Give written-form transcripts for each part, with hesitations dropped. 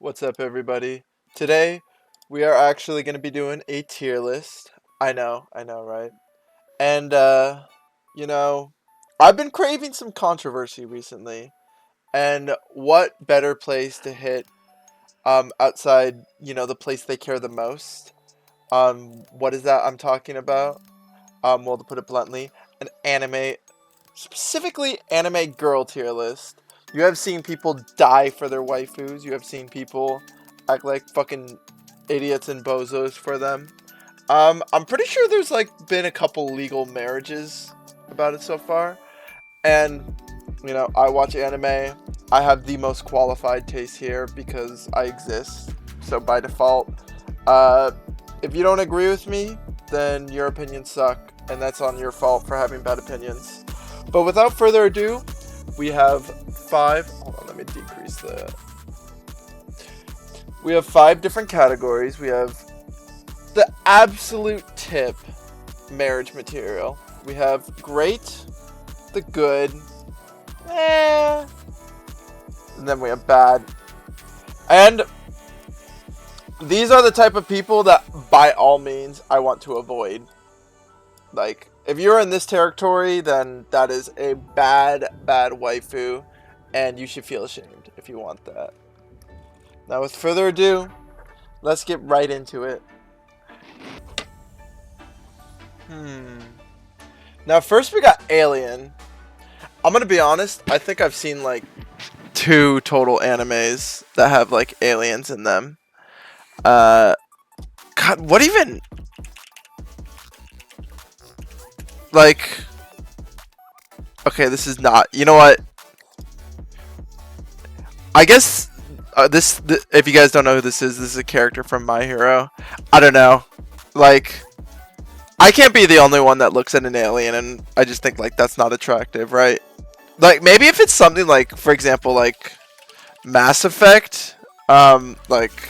What's up, everybody? Today, we are actually going to be doing a tier list. I know, right? And, you know, I've been craving some controversy recently. And what better place to hit, outside, the place they care the most? What is that I'm talking about? Well, to put it bluntly, an anime, specifically anime girl tier list. You have seen people die for their waifus. You have seen people act like fucking idiots and bozos for them. I'm pretty sure there's like been a couple legal marriages about it so far. And I watch anime. I have the most qualified taste here because I exist. So by default, uh, if you don't agree with me, then your opinions suck, and that's on your fault for having bad opinions. But without further ado, we have five. Hold on, let me decrease the. We have five different categories. We have the absolute tip marriage material. We have great, the good, and then we have bad. And these are the type of people that, by all means, I want to avoid. Like, if you're in this territory, then that is a bad, bad waifu, and you should feel ashamed if you want that. Now, with further ado, let's get right into it. Now, first we got Alien. I'm gonna be honest, I think I've seen like 2 total animes that have like aliens in them. God, what even? Like, okay, this is not. You know what? I guess if you guys don't know who this is a character from My Hero. I don't know. Like, I can't be the only one that looks at an alien and I just think like that's not attractive, right? Like, maybe if it's something like, for example, like Mass Effect, like,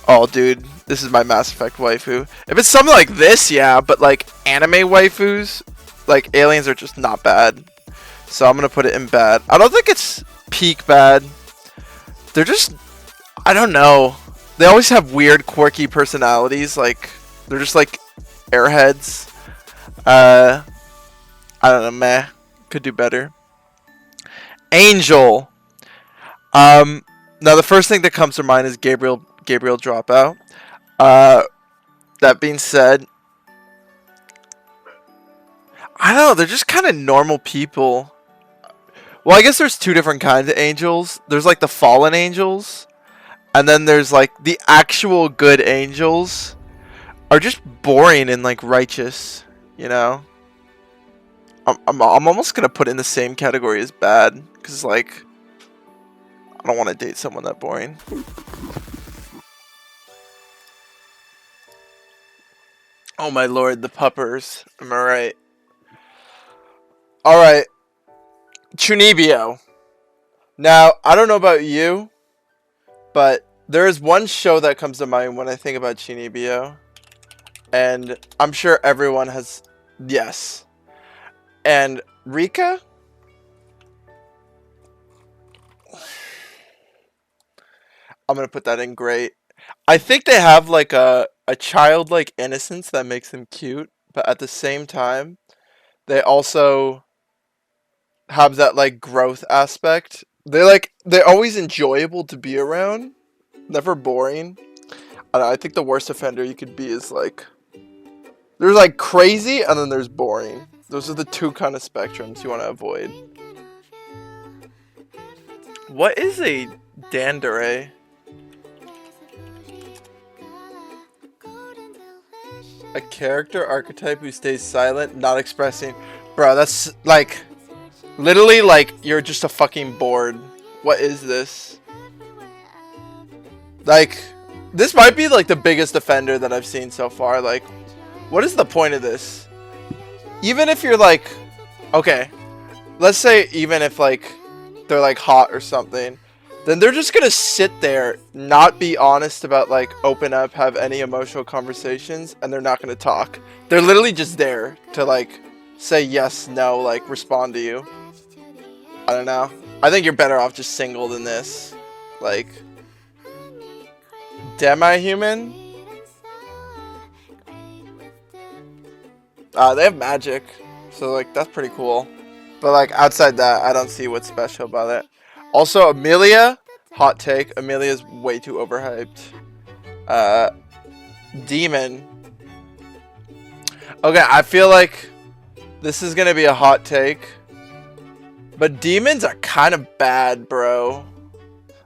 oh, dude, this is my Mass Effect waifu. If it's something like this, yeah, but like anime waifus, like aliens are just not bad. So I'm gonna put it in bad. I don't think it's peak bad. They're just, I don't know. They always have weird, quirky personalities. Like, they're just like airheads. I don't know, meh. Could do better. Angel. Now the first thing that comes to mind is Gabriel Dropout. That being said, I don't know, they're just kind of normal people. Well, I guess there's 2 different kinds of angels. There's like the fallen angels, and then there's like the actual good angels are just boring and like righteous, you know? I'm almost gonna put in the same category as bad, because like, I don't want to date someone that boring. Oh my lord, the puppers. Am I right? Alright. Chunibyo. Now, I don't know about you, but there is one show that comes to mind when I think about Chunibyo. And I'm sure everyone has... Yes. And Rika? I'm gonna put that in great. I think they have like a childlike innocence that makes them cute, but at the same time, they also have that like growth aspect. They're always enjoyable to be around, never boring. I don't know, I think the worst offender you could be is like, there's like crazy and then there's boring. Those are the 2 kind of spectrums you want to avoid. What is a dandere? A character archetype who stays silent, not expressing. Bro, that's like literally like you're just a fucking bored. What is this? Like, this might be like the biggest offender that I've seen so far. Like, what is the point of this? Even if you're like, okay, let's say even if like they're like hot or something, then they're just gonna sit there, not be honest about like open up, have any emotional conversations, and they're not gonna talk. They're literally just there to like say yes, no, like respond to you. I don't know. I think you're better off just single than this. Like, Demi-human? They have magic. So, like, that's pretty cool. But, like, outside that, I don't see what's special about it. Also, Amelia. Hot take. Amelia's way too overhyped. Demon. Okay, I feel like this is gonna be a hot take. But demons are kind of bad, bro.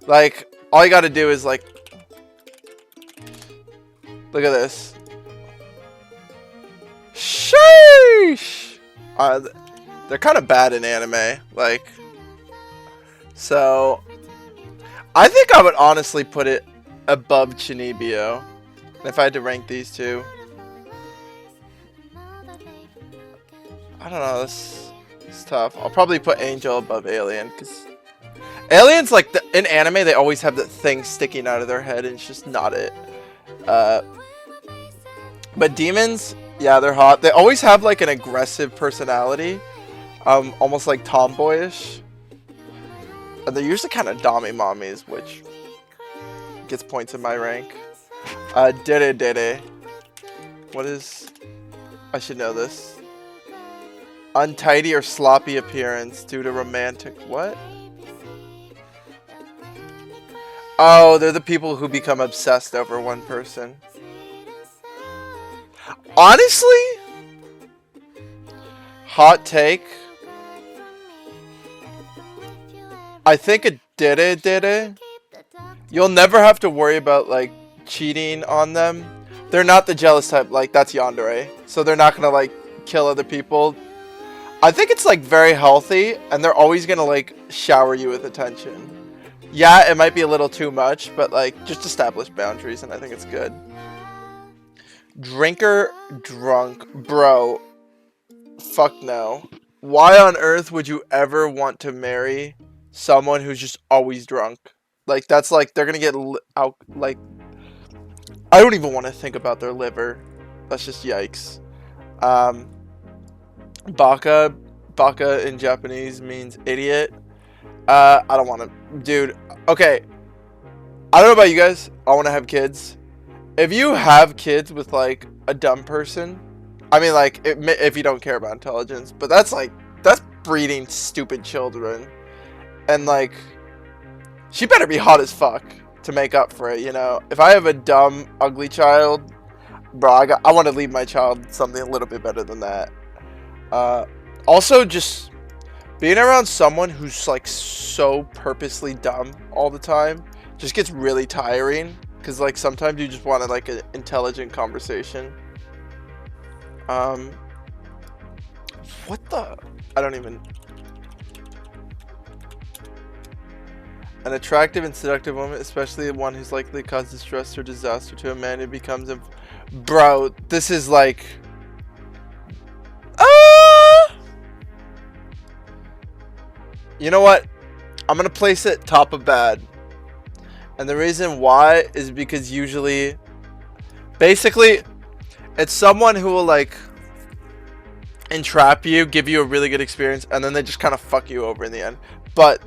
Like, all you gotta do is, like... Look at this. Sheesh! They're kind of bad in anime. Like... So... I think I would honestly put it above Chinibio. If I had to rank these two. I don't know, this is tough. I'll probably put Angel above Alien, because Aliens, like, in anime, they always have that thing sticking out of their head, and it's just not it. But demons, yeah, they're hot. They always have, like, an aggressive personality. Almost, like, tomboyish. And they're usually kind of dommy mommies, which gets points in my rank. Dede Dede. What is... I should know this. Untidy or sloppy appearance due to romantic... What? Oh, they're the people who become obsessed over one person. Honestly? Hot take. I think it did. You'll never have to worry about, like, cheating on them. They're not the jealous type, like, that's yandere. So they're not gonna, like, kill other people. I think it's, like, very healthy, and they're always gonna, like, shower you with attention. Yeah, it might be a little too much, but, like, just establish boundaries, and I think it's good. Drinker, drunk, bro. Fuck no. Why on earth would you ever want to marry someone who's just always drunk? Like, that's like, they're gonna get out, like, I don't even want to think about their liver. That's just yikes. Baka in Japanese means idiot. I don't want to, dude. Okay, I don't know about you guys. I want to have kids. If you have kids with, like, a dumb person, I mean, like, if you don't care about intelligence, but that's, like, that's breeding stupid children. And, like, she better be hot as fuck to make up for it, you know? If I have a dumb, ugly child, bro, I want to leave my child something a little bit better than that. Also, just being around someone who's, like, so purposely dumb all the time just gets really tiring. Because, like, sometimes you just want, like, an intelligent conversation. What the? I don't even... An attractive and seductive woman, especially one who's likely to cause distress or disaster to a man who becomes a... Bro, this is like... You know what? I'm gonna place it top of bad. And the reason why is because usually... Basically, it's someone who will, like, entrap you, give you a really good experience, and then they just kind of fuck you over in the end. But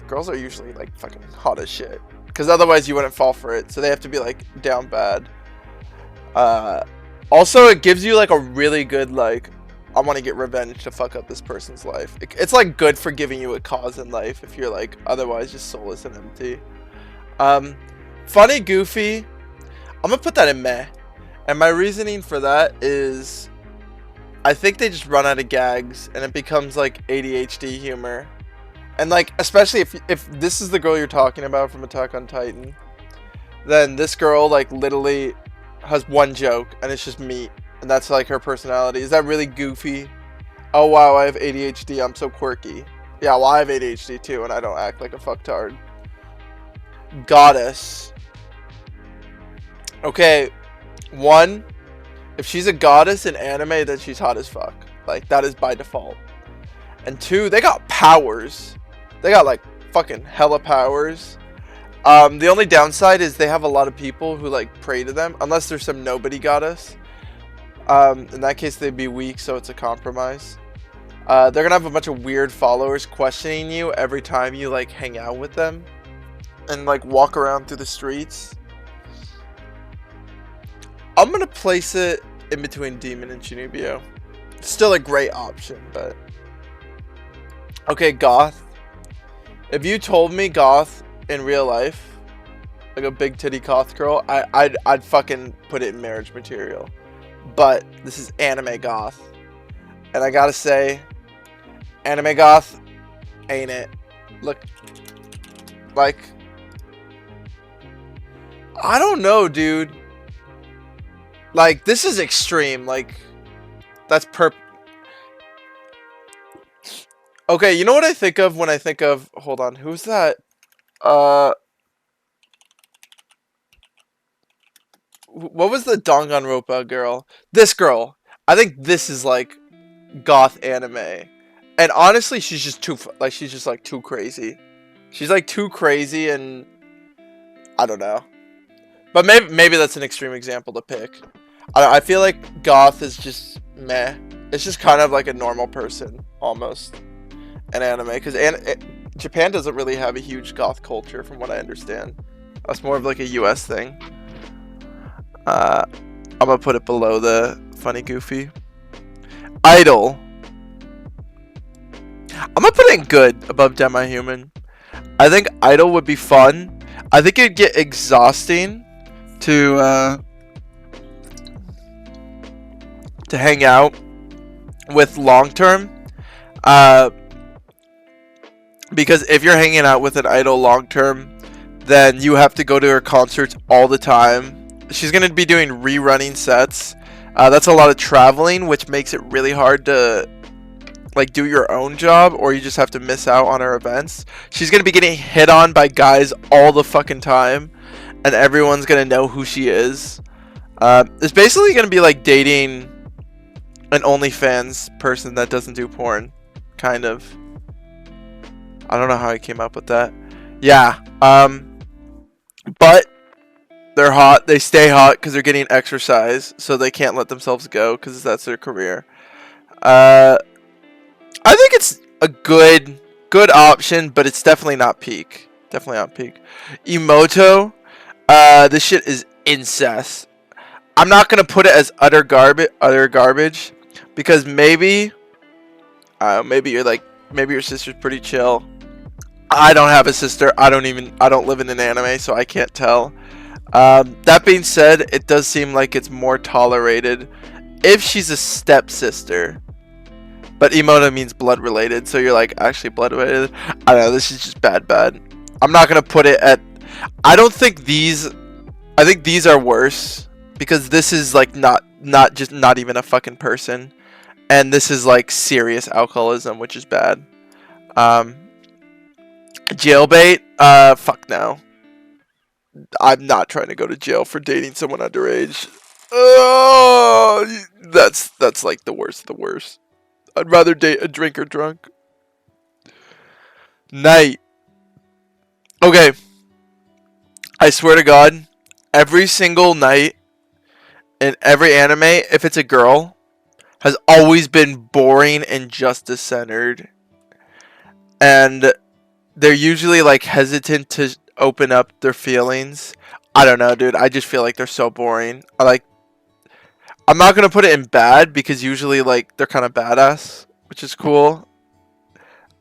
girls are usually, like, fucking hot as shit. Because otherwise you wouldn't fall for it. So they have to be, like, down bad. Also, it gives you, like, a really good, like, I want to get revenge to fuck up this person's life. It's, like, good for giving you a cause in life if you're, like, otherwise just soulless and empty. Funny, goofy. I'm gonna put that in meh. And my reasoning for that is... I think they just run out of gags and it becomes, like, ADHD humor. And, like, especially if this is the girl you're talking about from Attack on Titan, then this girl, like, literally has one joke and it's just meat. And that's, like, her personality. Is that really goofy? Oh, wow, I have ADHD. I'm so quirky. Yeah, well, I have ADHD too and I don't act like a fucktard. Goddess. Okay, one, if she's a goddess in anime, then she's hot as fuck. Like, that is by default. And two, they got powers. They got, like, fucking hella powers. The only downside is they have a lot of people who, like, pray to them. Unless there's some nobody goddess. In that case, they'd be weak, so it's a compromise. They're gonna have a bunch of weird followers questioning you every time you, like, hang out with them. And, like, walk around through the streets. I'm gonna place it in between Demon and Chinubio. Still a great option, but okay, goth. If you told me goth in real life, like a big titty goth girl, I'd fucking put it in marriage material. But this is anime goth, and I gotta say, anime goth ain't it. Look, like, I don't know, dude. Like, this is extreme. Like, that's okay, you know what I think of when I think of... Hold on, who's that? What was the Danganronpa girl? This girl. I think this is, like, goth anime. And honestly, she's just too... Like, she's just, like, too crazy. She's, like, too crazy and... I don't know. But maybe that's an extreme example to pick. I feel like goth is just meh. It's just kind of like a normal person, almost, in anime. Because Japan doesn't really have a huge goth culture, from what I understand. That's more of like a US thing. I'm gonna put it below the funny goofy. Idol. I'm gonna put it in good above demi-human. I think Idol would be fun. I think it'd get exhausting to hang out with long term, because if you're hanging out with an idol long term, then you have to go to her concerts all the time. She's gonna be doing rerunning sets. That's a lot of traveling, which makes it really hard to like do your own job, or you just have to miss out on her events. She's gonna be getting hit on by guys all the fucking time, and everyone's gonna know who she is. It's basically gonna be like dating an OnlyFans person that doesn't do porn, kind of. I don't know how I came up with that. Yeah, but they're hot. They stay hot because they're getting exercise, so they can't let themselves go because that's their career. I think it's a good option, but it's definitely not peak. Definitely not peak. Emoto, this shit is incest. I'm not gonna put it as utter garbage, because maybe your sister's pretty chill. I don't have a sister. I don't live in an anime, so I can't tell. That being said, it does seem like it's more tolerated if she's a stepsister. But Emoto means blood related, so you're like, actually blood related? I don't know, this is just bad. I'm not gonna put it at... I think these are worse, because this is like not even a fucking person, and this is like serious alcoholism, which is bad. Jailbait? Fuck no. I'm not trying to go to jail for dating someone underage. Oh, that's like the worst of the worst. I'd rather date a drinker drunk. Night. Okay. I swear to God, every single night in every anime, if it's a girl, has always been boring and justice centered. And they're usually like hesitant to open up their feelings. I don't know, dude. I just feel like they're so boring. I'm not gonna put it in bad, because usually like they're kind of badass, which is cool.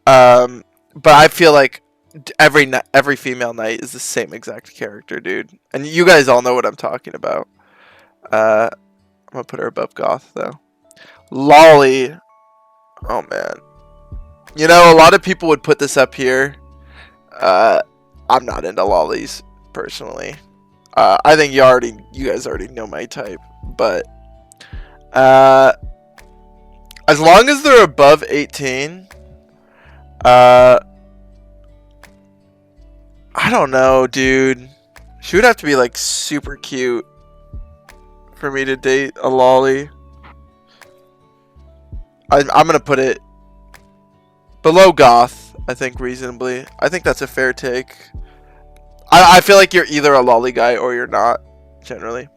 But I feel like every female knight is the same exact character, dude. And you guys all know what I'm talking about. I'm gonna put her above goth though. Lolly. Oh man. You know, a lot of people would put this up here. I'm not into lollies personally. I think you guys already know my type, but as long as they're above 18, I don't know, dude. She would have to be like super cute for me to date a lolly. I'm gonna put it below goth, I think, reasonably. I think that's a fair take. I feel like you're either a lolly guy or you're not, generally.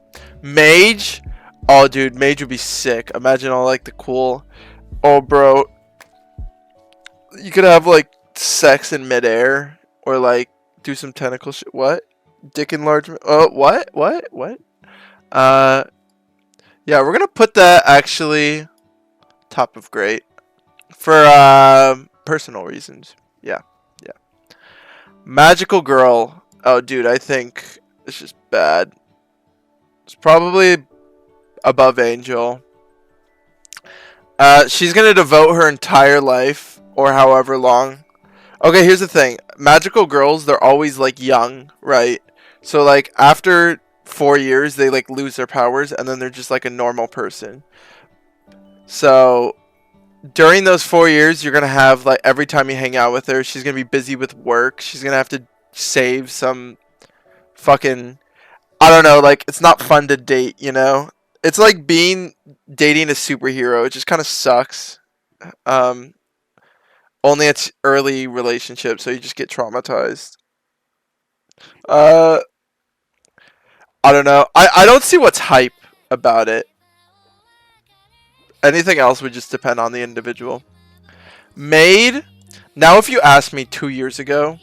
Mage? Oh, dude, mage would be sick. Imagine all, like, the cool... Oh, bro. You could have, like, sex in midair. Or, like, do some tentacle shit. What? Dick enlargement? Oh, what? Yeah, we're gonna put that actually top of great for personal reasons. Yeah, yeah. Magical girl. Oh, dude, I think it's just bad. It's probably above angel. She's gonna devote her entire life, or however long. Okay, here's the thing. Magical girls, they're always like young, right? So like after 4 years, they like lose their powers, and then they're just like a normal person. So during those 4 years, you're gonna have like every time you hang out with her, she's gonna be busy with work. She's gonna have to save some fucking, I don't know, like it's not fun to date, you know? It's like being dating a superhero. It just kind of sucks. Um, Only it's early relationship, so you just get traumatized. Uh, I don't know. I don't see what's hype about it. Anything else would just depend on the individual. Maid. Now, if you asked me 2 years ago,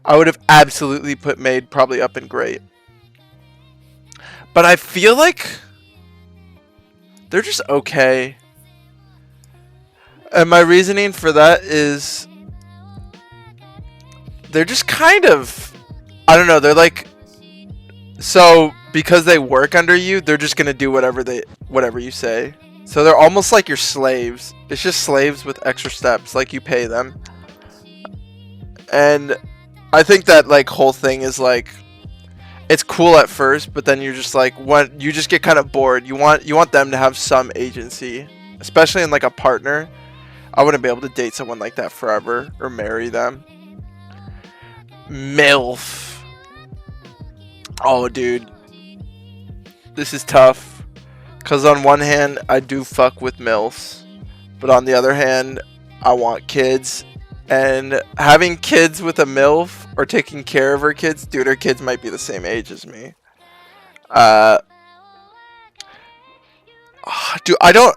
I would have absolutely put Maid probably up in great. But I feel like they're just okay. And my reasoning for that is they're just kind of, I don't know, they're like, so because they work under you, they're just gonna do whatever you say. So they're almost like your slaves. It's just slaves with extra steps, like you pay them. And I think that like whole thing is like, it's cool at first, but then you're just like, when you just get kind of bored. You want them to have some agency, especially in like a partner. I wouldn't be able to date someone like that forever or marry them. MILF. Oh, dude. This is tough. Because on one hand, I do fuck with MILFs. But on the other hand, I want kids. And having kids with a MILF or taking care of her kids, dude, her kids might be the same age as me. Dude, I don't...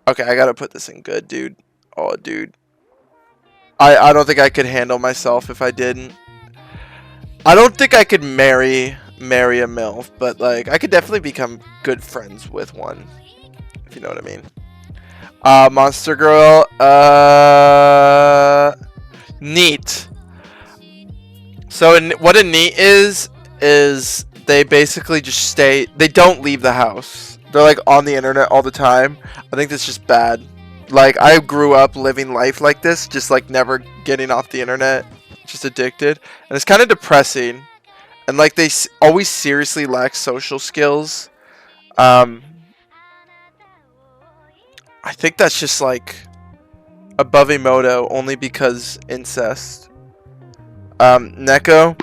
Okay, I gotta put this in good, dude. Oh, dude. I don't think I could handle myself if I didn't. I don't think I could marry a MILF, but like I could definitely become good friends with one, if you know what I mean. Monster Girl, neat. So what a neat is they basically just stay. They don't leave the house. They're like on the internet all the time. I think that's just bad. Like I grew up living life like this, just like never getting off the internet, just addicted, and it's kind of depressing. And like they always seriously lack social skills. I think that's just like above Emoto only because incest. Neko,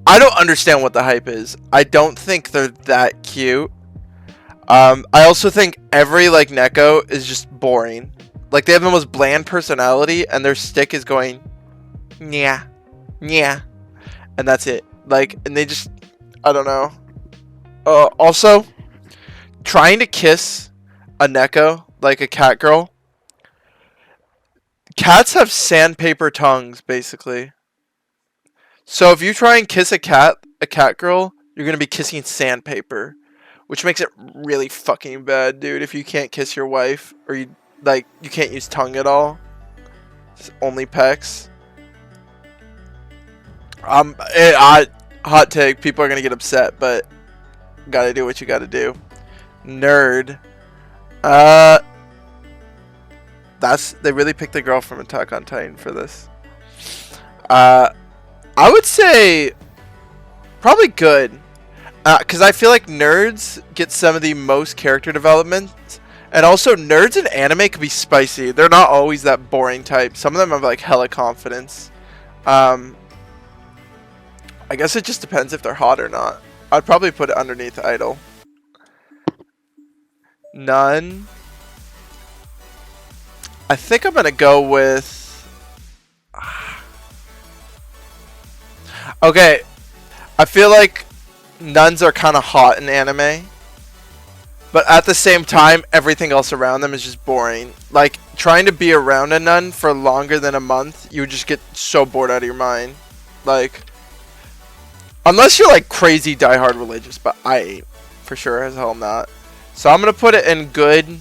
I don't understand what the hype is. I don't think they're that cute. I also think every like Neko is just boring. Like they have the most bland personality, and their stick is going, yeah, yeah, and that's it. Like, and they just, I don't know. Also, trying to kiss a Neko, like a cat girl. Cats have sandpaper tongues, basically. So if you try and kiss a cat girl, you're gonna be kissing sandpaper, which makes it really fucking bad, dude. If you can't kiss your wife, or you can't use tongue at all, it's only pecks. Hot take. People are gonna get upset, but gotta do what you gotta do. Nerd. They really picked the girl from Attack on Titan for this. I would say probably good, because I feel like nerds get some of the most character development, and also nerds in anime can be spicy. They're not always that boring type. Some of them have like hella confidence. I guess it just depends if they're hot or not. I'd probably put it underneath idol. None. I think I'm gonna go with. Okay, I feel like nuns are kind of hot in anime, but at the same time, everything else around them is just boring. Like trying to be around a nun for longer than a month, you would just get so bored out of your mind. Like, unless you're like crazy diehard religious, but I ain't. For sure as hell not. So I'm gonna put it in good.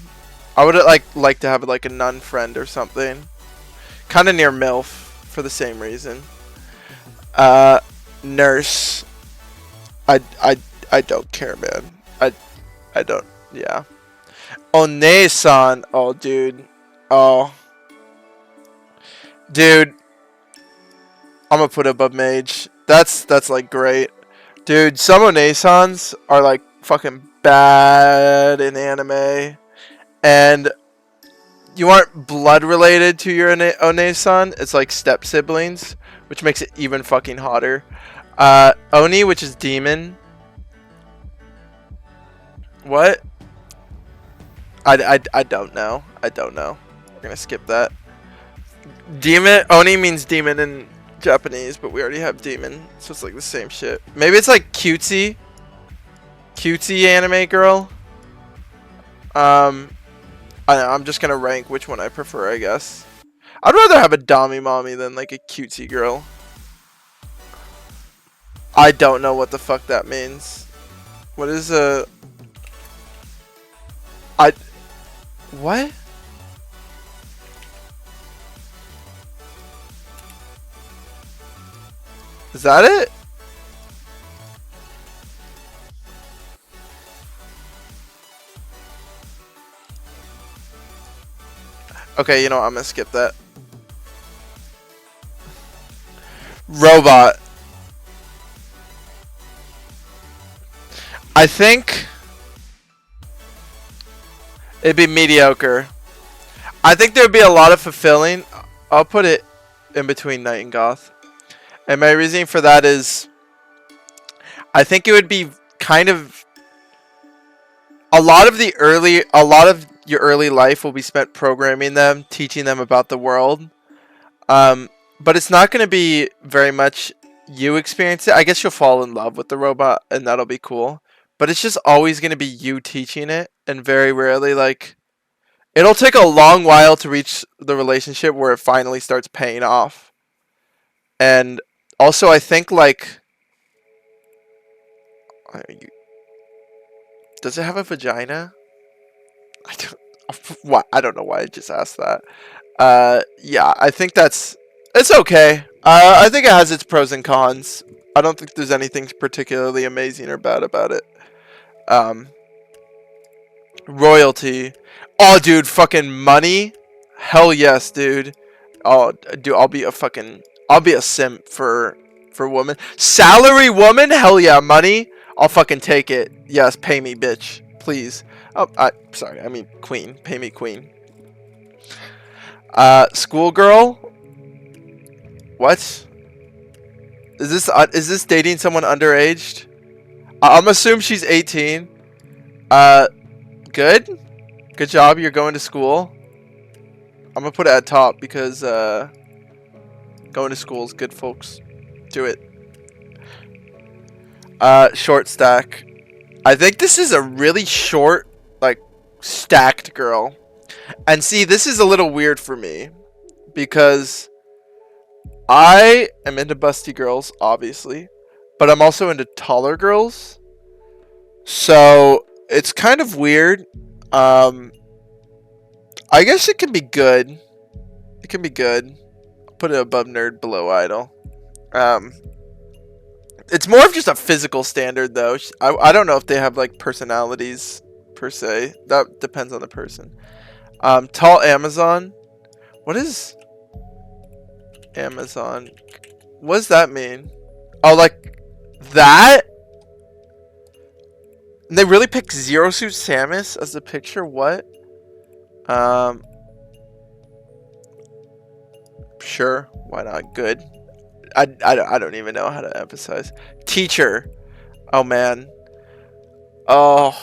I would like to have like a nun friend or something. Kind of near MILF for the same reason. Nurse. I I don't care, man. I don't. Yeah. One-san. Oh, dude. Oh, dude. I'm gonna put above mage. That's like great, dude. Some One-sans are like fucking bad in anime, and you aren't blood related to your One-san. It's like step siblings, which makes it even fucking hotter. Oni, which is demon. What? I don't know. I don't know. We're gonna skip that. Demon. Oni means demon in Japanese, but we already have demon, so it's like the same shit. Maybe it's like cutesy anime girl. I'm just gonna rank which one I prefer, I guess. I'd rather have a Dami mommy than like a cutesy girl. I don't know what the fuck that means. What is a... What? Is that it? Okay, you know what? I'm gonna skip that. Robot. I think it'd be mediocre. I think there'd be a lot of fulfilling. I'll put it in between Knight and Goth. And my reasoning for that is I think it would be kind of a lot of your early life will be spent programming them, teaching them about the world. But it's not going to be very much you experience it. I guess you'll fall in love with the robot and that'll be cool. But it's just always going to be you teaching it, and very rarely like it'll take a long while to reach the relationship where it finally starts paying off. And also I think like does it have a vagina? I don't know why I just asked that. Yeah, I think it's okay. I think it has its pros and cons. I don't think there's anything particularly amazing or bad about it. Royalty. Oh, dude, fucking money. Hell yes, dude. Oh, dude, I'll be a simp for woman. Salary woman. Hell yeah, money. I'll fucking take it. Yes, pay me, bitch, please. Oh, sorry. I mean, queen. Pay me, queen. Schoolgirl. What? Is this dating someone underaged? I'm assuming she's 18. Good job. You're going to school. I'm gonna put it at top because going to school is good, folks. Do it. Short stack. I think this is a really short, like, stacked girl. And see, this is a little weird for me because I am into busty girls, obviously, but I'm also into taller girls. So it's kind of weird. I guess it can be good. It can be good. I'll put it above nerd, below idol. It's more of just a physical standard, though. I don't know if they have like personalities per se. That depends on the person. Tall Amazon. What is Amazon? What does that mean? Oh, like that? And they really picked Zero Suit Samus as the picture? What? Sure. Why not? Good. I don't even know how to emphasize. Teacher. Oh, man. Oh.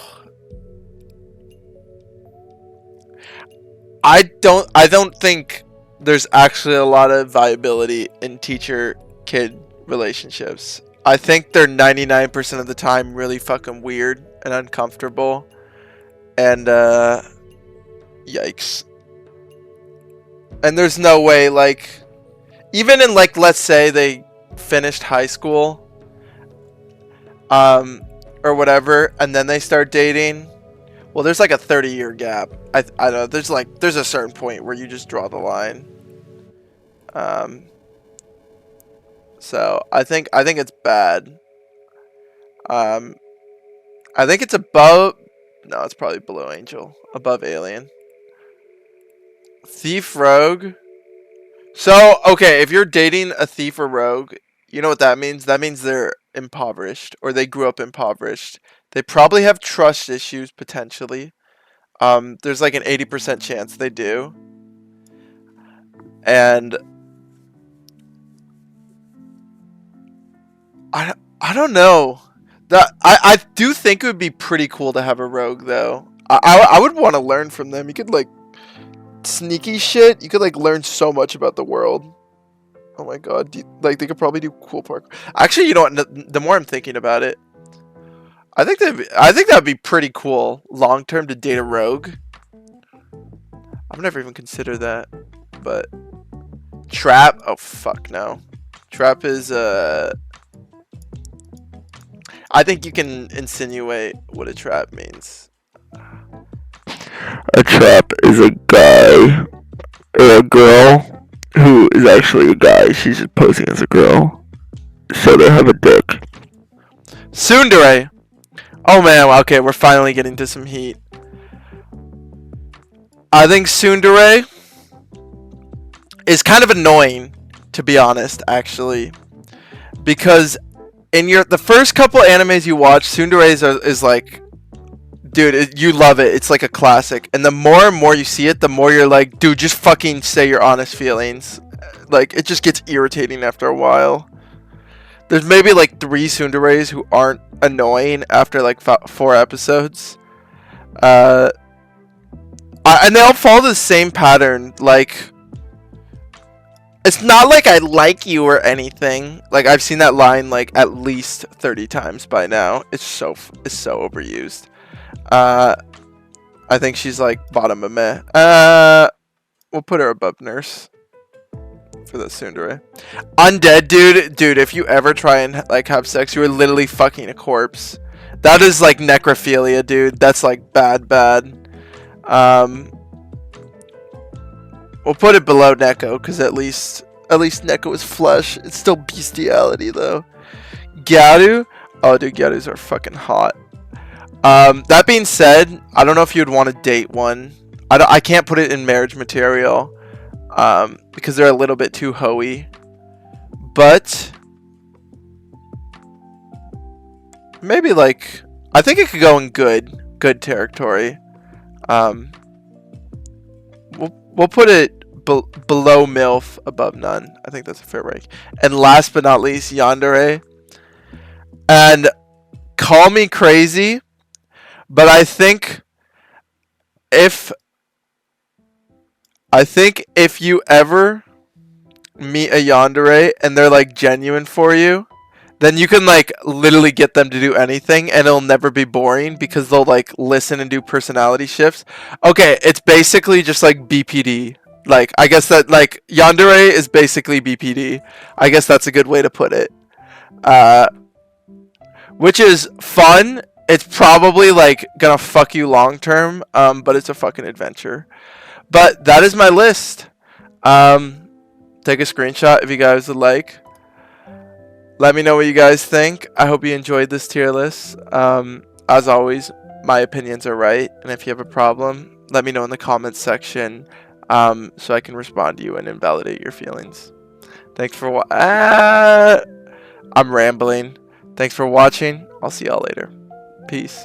I don't think there's actually a lot of viability in teacher-kid relationships. I think they're 99% of the time really fucking weird and uncomfortable. And, yikes. And there's no way, like, even in, like, let's say they finished high school, or whatever, and then they start dating. Well, there's like a 30-year gap. I don't know. There's a certain point where you just draw the line. So I think it's bad. I think it's above. No, it's probably below Angel, above Alien. Thief, Rogue. So okay, if you're dating a thief or rogue, you know what that means? That means they're impoverished, or they grew up impoverished. They probably have trust issues potentially. There's like an 80% chance they do. And I don't know. I do think it would be pretty cool to have a rogue though. I would want to learn from them. You could like sneaky shit. You could like learn so much about the world. Oh my god. Like they could probably do cool parkour. Actually, you know what? The more I'm thinking about it, I think that'd be pretty cool long term to date a rogue. I've never even considered that, but trap. Oh fuck no. Trap is I think you can insinuate what a trap means. A trap is a guy or a girl who is actually a guy. She's just posing as a girl, so they have a dick. Tsundere. Oh man, okay, we're finally getting to some heat. I think Tsundere is kind of annoying, to be honest, actually, because in the first couple animes you watch, Tsundere is like, dude, you love it. It's like a classic, and the more and more you see it, the more you're like, dude, just fucking say your honest feelings. Like it just gets irritating after a while. There's maybe like 3 Tsunderes who aren't annoying after like 4 episodes. And they all follow the same pattern. Like, it's not like I like you or anything. Like I've seen that line like at least 30 times by now. It's so overused. I think she's like bottom of meh. We'll put her above Nurse for the Tsundere. Undead, dude, if you ever try and like have sex, you are literally fucking a corpse. That is like necrophilia, dude. That's like bad. We'll put it below Neko, because at least Neko is flesh. It's still bestiality though. Gyaru, oh dude, Gyarus are fucking hot. That being said, I don't know if you'd want to date one. I can't put it in marriage material, because they're a little bit too hoey. But maybe like, I think it could go in good territory. We'll put it below MILF, above none. I think that's a fair rank. And last but not least, Yandere. And call me crazy, but I think if you ever meet a Yandere and they're like genuine for you, then you can like literally get them to do anything and it'll never be boring because they'll like listen and do personality shifts. Okay, it's basically just like BPD. Like, I guess that like Yandere is basically BPD. I guess that's a good way to put it. Which is fun. It's probably like gonna fuck you long term, but it's a fucking adventure. But that is my list. Take a screenshot if you guys would like. Let me know what you guys think. I hope you enjoyed this tier list. As always, my opinions are right, and if you have a problem, let me know in the comments section, so I can respond to you and invalidate your feelings. Thanks for I'm rambling. Thanks for watching. I'll see y'all later. Peace.